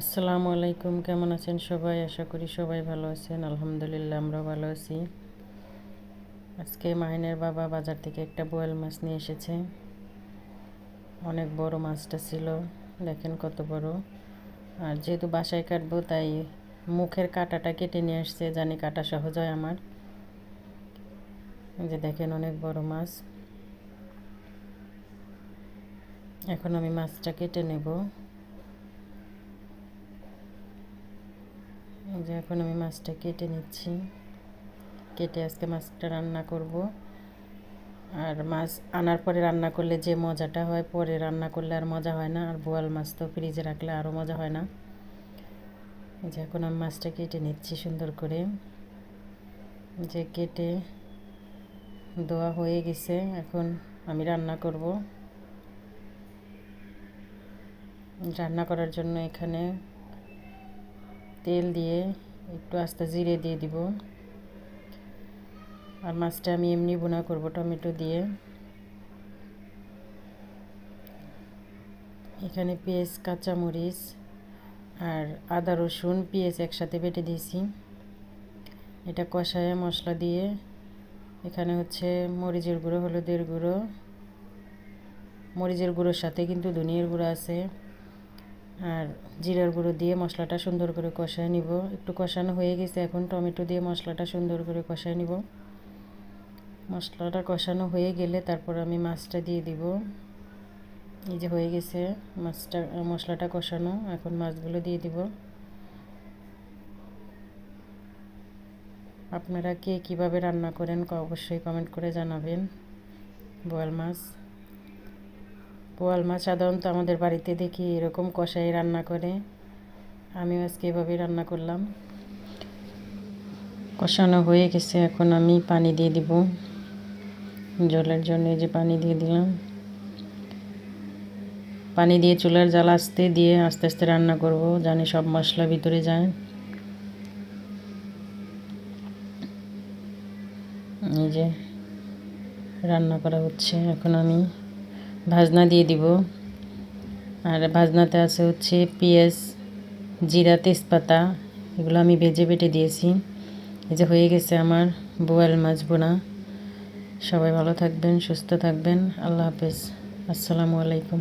আসসালামু আলাইকুম, কেমন আছেন সবাই? আশা করি সবাই ভালো আছেন। আলহামদুলিল্লাহ, আমরাও ভালো আছি। আজকে মাহিনের বাবা বাজার থেকে একটা বোয়াল মাছ নিয়ে এসেছে। অনেক বড় মাছটা ছিল, দেখেন কত বড়। আর যেহেতু বাসায় কাটবো তাই মুখের কাঁটাটা কেটে নিয়ে আসছে, জানি কাটা সহজ হয় আমার। এই যে দেখেন অনেক বড় মাছ। এখন আমি মাছটা কেটে নেব। এই যে এখন আমি মাছটা কেটে নিচ্ছি। কেটে আজকে মাছটা রান্না করব। আর মাছ আনার পরে রান্না করলে যে মজাটা হয়, পরে রান্না করলে আর মজা হয় না। আর বোয়াল মাছ তো ফ্রিজে রাখলে আরও মজা হয় না। এই যে এখন আমি মাছটা কেটে নিচ্ছি সুন্দর করে। যে কেটে ধোয়া হয়ে গেছে, এখন আমি রান্না করব। রান্না করার জন্য এখানে তেল দিয়ে একটু আস্তে জিরে দিয়ে দিব। আর মাছটা আমি এমনি ভুনা করব টমেটো দিয়ে। এখানে পেঁয়াজ, কাঁচামরিচ আর আদা রসুন পেঁয়াজ একসাথে বেটে দিয়েছি। এটা কষায় মশলা দিয়ে এখানে হচ্ছে মরিচের গুঁড়ো, হলুদের গুঁড়ো, মরিচের গুঁড়োর সাথে কিন্তু ধনিয়ার গুঁড়ো আছে, আর জিরার গুঁড়ো দিয়ে মশলাটা সুন্দর করে কষায় নিব। একটু কষানো হয়ে গেছে, এখন টমেটো দিয়ে মশলাটা সুন্দর করে কষায় নিব। মশলাটা কষানো হয়ে গেলে তারপর আমি মাছটা দিয়ে দিব। এই যে হয়ে গেছে মাছটা, মশলাটা কষানো, এখন মাছগুলো দিয়ে দিব। আপনারা কে কীভাবে রান্না করেন অবশ্যই কমেন্ট করে জানাবেন। বোয়াল মাছ সাধারণত আমাদের বাড়িতে দেখি এরকম কষাই রান্না করে। আমিও আজকে এভাবেই রান্না করলাম। কষানো হয়ে গেছে, এখন আমি পানি দিয়ে দিব। জলের জন্য এই যে পানি দিয়ে দিলাম। পানি দিয়ে চুলার জাল আস্তে দিয়ে আস্তে আস্তে রান্না করব, জানি সব মশলা ভিতরে যায়। এই যে রান্না করা হচ্ছে, এখন আমি ভাজনা দিয়ে দিব। আর ভাজনাতে আছে হচ্ছে পেঁয়াজ, জিরা, তেজপাতা, এগুলো আমি ভেজে বেটে দিয়েছি। এই যে হয়ে গেছে আমার বোয়াল মাছ বোনা। সবাই ভালো থাকবেন, সুস্থ থাকবেন। আল্লাহ হাফেজ। আসসালামু আলাইকুম।